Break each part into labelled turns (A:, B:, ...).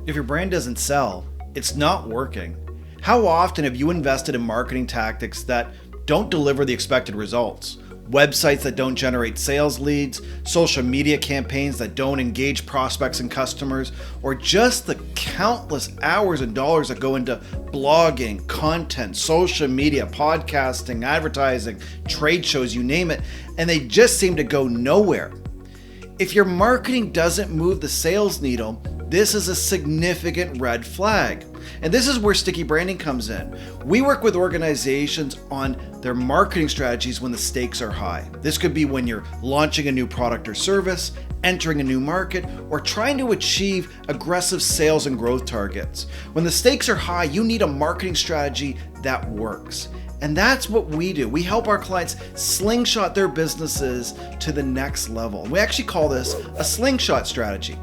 A: If your brand doesn't sell, it's not working. How often have you invested in marketing tactics that don't deliver the expected results? Websites that don't generate sales leads, social media campaigns that don't engage prospects and customers, or just the countless hours and dollars that go into blogging, content, social media, podcasting, advertising, trade shows, you name it, and they just seem to go nowhere. If your marketing doesn't move the sales needle, this is a significant red flag. And this is where sticky branding comes in. We work with organizations on their marketing strategies when the stakes are high. This could be when you're launching a new product or service, entering a new market, or trying to achieve aggressive sales and growth targets. When the stakes are high, you need a marketing strategy that works. And that's what we do. We help our clients slingshot their businesses to the next level. We actually call this a slingshot strategy.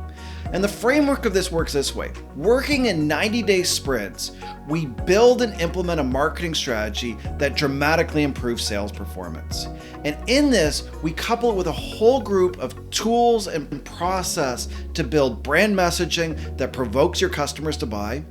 A: And the framework of this works this way. Working in 90-day sprints, we build and implement a marketing strategy that dramatically improves sales performance. And in this, we couple it with a whole group of tools and process to build brand messaging that provokes your customers to buy,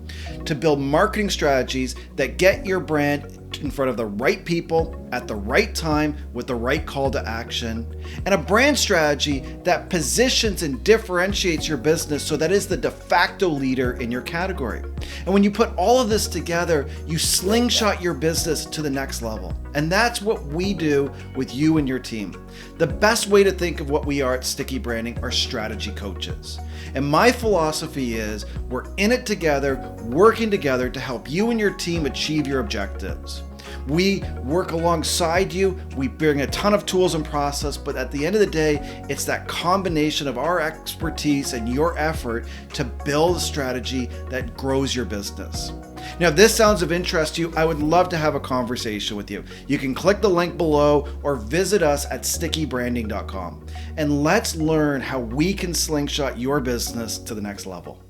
A: to build marketing strategies that get your brand in front of the right people at the right time with the right call to action, and a brand strategy that positions and differentiates your business so that it's the de facto leader in your category. And when you put all of this together, you slingshot your business to the next level. And that's what we do with you and your team. The best way to think of what we are at Sticky Branding are strategy coaches. And my philosophy is we're in it together, working together to help you and your team achieve your objectives. We work alongside you, we bring a ton of tools and process, but at the end of the day, it's that combination of our expertise and your effort to build a strategy that grows your business. Now, if this sounds of interest to you, I would love to have a conversation with you. You can click the link below or visit us at stickybranding.com. And let's learn how we can slingshot your business to the next level.